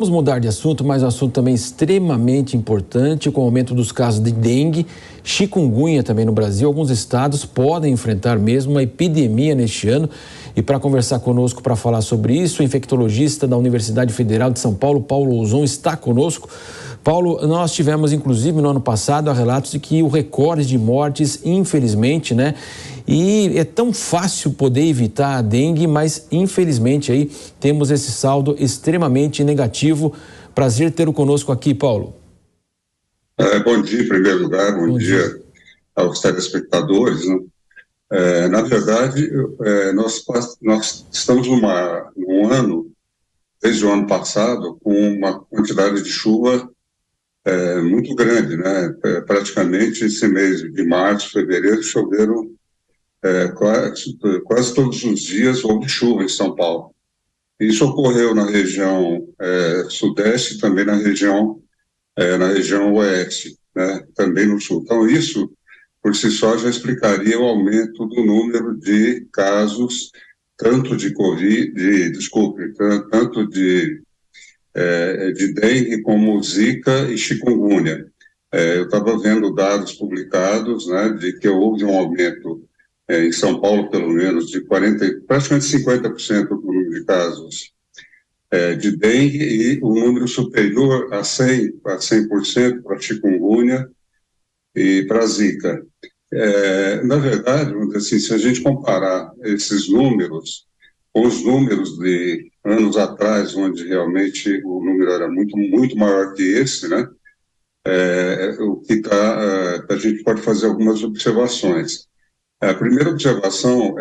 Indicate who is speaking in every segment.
Speaker 1: Vamos mudar de assunto, mas um assunto também extremamente importante, com o aumento dos casos de dengue, chikungunya também no Brasil. Alguns estados podem enfrentar mesmo uma epidemia neste ano. E para conversar conosco, para falar sobre isso, o infectologista da Universidade Federal de São Paulo, Paulo Ouzon, está conosco. Paulo, nós tivemos inclusive no ano passado relatos de que o recorde de mortes, infelizmente, né? E é tão fácil poder evitar a dengue, mas infelizmente aí temos esse saldo extremamente negativo. Prazer tê-lo conosco aqui, Paulo.
Speaker 2: Bom dia, em primeiro lugar, bom dia aos telespectadores, né? Na verdade, nós estamos num ano, desde o ano passado, com uma quantidade de chuva muito grande, né? Praticamente esse mês de março, fevereiro, choveram quase todos os dias houve chuva em São Paulo. Isso ocorreu na região sudeste e também na região oeste, né? Também no sul. Então, isso, por si só, já explicaria o aumento do número de casos, tanto de tanto de dengue como zika e chikungunya. Eu estava vendo dados publicados, né, de que houve um aumento em São Paulo, pelo menos, de praticamente 50% do número de casos de dengue e um número superior a 100% para chikungunya e para zika. Na verdade, assim, se a gente comparar esses números com os números de anos atrás, onde realmente o número era muito, muito maior que esse, né? A gente pode fazer algumas observações. A primeira observação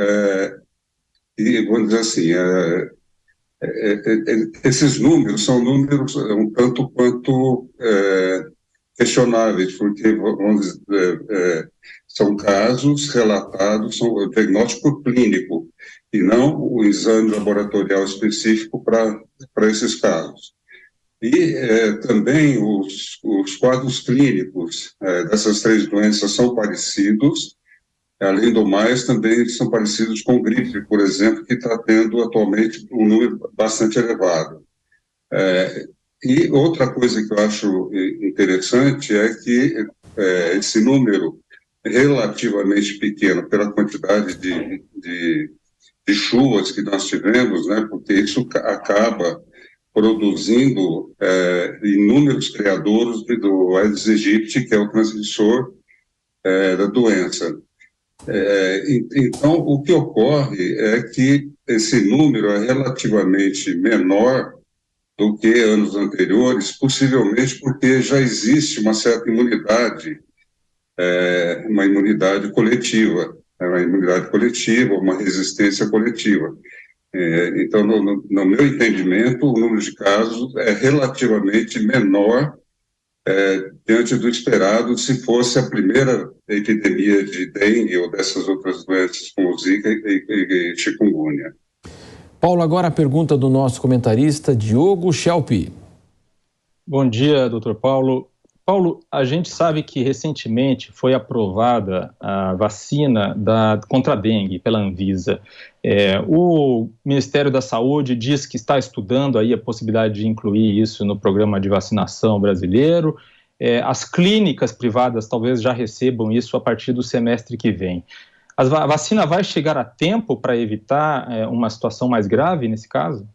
Speaker 2: e vamos dizer assim, esses números são números um tanto quanto questionáveis, porque são casos relatados, são o diagnóstico clínico, e não o exame laboratorial específico para esses casos. E também os quadros clínicos dessas três doenças são parecidos. Além do mais, também são parecidos com gripe, por exemplo, que está tendo atualmente um número bastante elevado. E outra coisa que eu acho interessante é que esse número relativamente pequeno, pela quantidade de chuvas que nós tivemos, né, porque isso acaba produzindo inúmeros criadouros do Aedes aegypti, que é o transmissor da doença. Então, o que ocorre é que esse número é relativamente menor do que anos anteriores, possivelmente porque já existe uma certa imunidade, uma imunidade coletiva, uma resistência coletiva. Então, no meu entendimento, o número de casos é relativamente menor diante do esperado se fosse a primeira epidemia de dengue ou dessas outras doenças como zika e chikungunya.
Speaker 1: Paulo, agora a pergunta do nosso comentarista Diogo Schelp.
Speaker 3: Bom dia, doutor Paulo. Paulo, a gente sabe que recentemente foi aprovada a vacina contra a dengue pela Anvisa. O Ministério da Saúde diz que está estudando aí a possibilidade de incluir isso no programa de vacinação brasileiro. As clínicas privadas talvez já recebam isso a partir do semestre que vem. A vacina vai chegar a tempo para evitar uma situação mais grave nesse caso?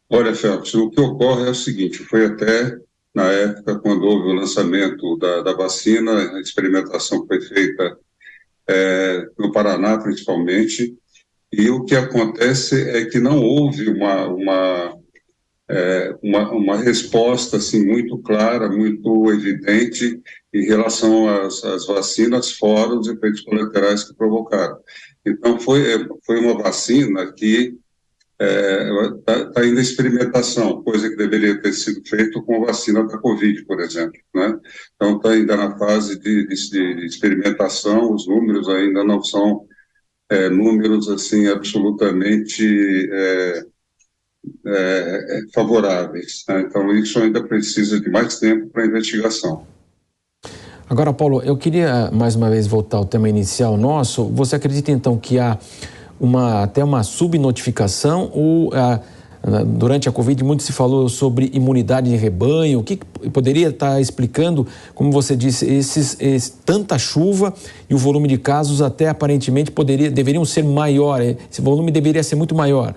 Speaker 2: Olha, Phelps, o que ocorre é o seguinte, foi até na época quando houve o lançamento da vacina, a experimentação que foi feita no Paraná, principalmente, e o que acontece é que não houve uma resposta assim, muito clara, muito evidente em relação às vacinas, fora os efeitos colaterais que provocaram. Então, foi uma vacina que está ainda em experimentação, coisa que deveria ter sido feito com a vacina da Covid, por exemplo, né? Então, está ainda na fase de experimentação, os números ainda não são números, assim, absolutamente favoráveis, né? Então, isso ainda precisa de mais tempo para a investigação.
Speaker 1: Agora, Paulo, eu queria mais uma vez voltar ao tema inicial nosso. Você acredita, então, que há até uma subnotificação ou Durante a Covid, muito se falou sobre imunidade de rebanho. O que poderia estar explicando, como você disse, tanta chuva e o volume de casos até aparentemente deveriam ser maior, esse volume deveria ser muito maior?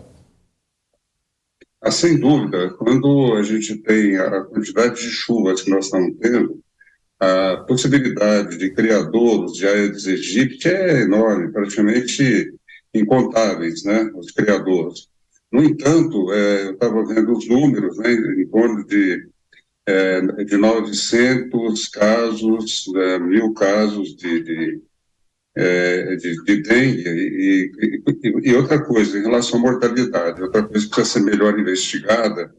Speaker 2: Sem dúvida, quando a gente tem a quantidade de chuvas que nós estamos tendo, a possibilidade de criadouros de Aedes aegypti é enorme, praticamente incontáveis, né, os criadouros. No entanto, eu estava vendo os números, né, em torno de 900 casos, 1.000 casos de dengue e outra coisa, em relação à mortalidade, outra coisa que precisa ser melhor investigada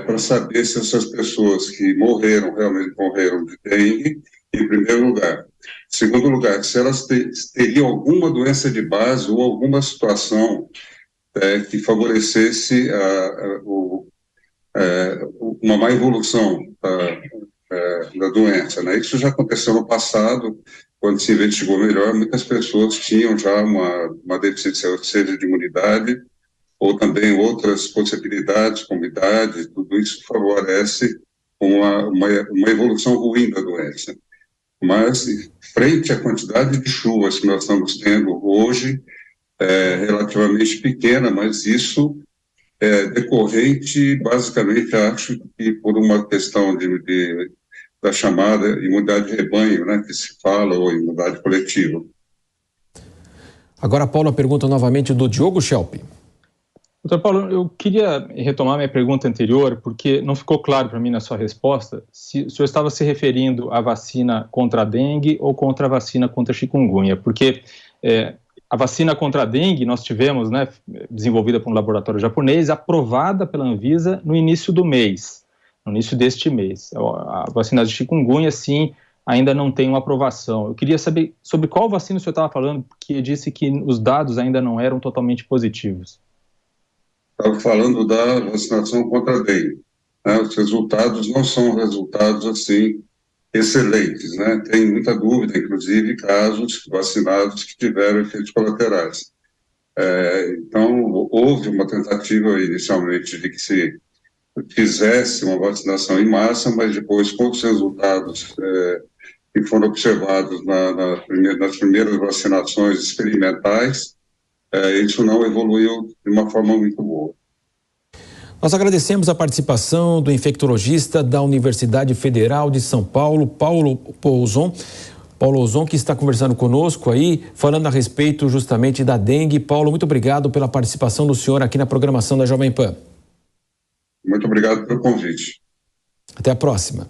Speaker 2: para saber se essas pessoas que realmente morreram de dengue, em primeiro lugar. Em segundo lugar, se elas teriam alguma doença de base ou alguma situação que favorecesse uma má evolução da doença, né? Isso já aconteceu no passado, quando se investigou melhor, muitas pessoas tinham já uma deficiência, seja de imunidade, ou também outras possibilidades, como idade, tudo isso favorece uma evolução ruim da doença. Mas, frente à quantidade de chuvas que nós estamos tendo hoje, relativamente pequena, mas isso é decorrente, basicamente, acho que por uma questão da chamada imunidade de rebanho, né, que se fala, ou imunidade coletiva.
Speaker 1: Agora, Paulo, a pergunta novamente do Diogo Schelp.
Speaker 3: Doutor Paulo, eu queria retomar minha pergunta anterior, porque não ficou claro para mim na sua resposta se o senhor estava se referindo à vacina contra a dengue ou contra a vacina contra a chikungunya, porque a vacina contra a dengue nós tivemos, né, desenvolvida por um laboratório japonês, aprovada pela Anvisa no início do mês, no início deste mês. A vacina de chikungunya, sim, ainda não tem uma aprovação. Eu queria saber sobre qual vacina o senhor estava falando, porque disse que os dados ainda não eram totalmente positivos.
Speaker 2: Estava falando da vacinação contra a dengue. Né? Os resultados não são resultados, assim, excelentes, né? Tem muita dúvida, inclusive, casos vacinados que tiveram efeitos colaterais. Então, houve uma tentativa inicialmente de que se fizesse uma vacinação em massa, mas depois, com os resultados que foram observados nas primeiras vacinações experimentais, isso não evoluiu de uma forma muito boa.
Speaker 1: Nós agradecemos a participação do infectologista da Universidade Federal de São Paulo, Paulo Ouzon, que está conversando conosco aí, falando a respeito justamente da dengue. Paulo, muito obrigado pela participação do senhor aqui na programação da Jovem Pan.
Speaker 2: Muito obrigado pelo convite.
Speaker 1: Até a próxima.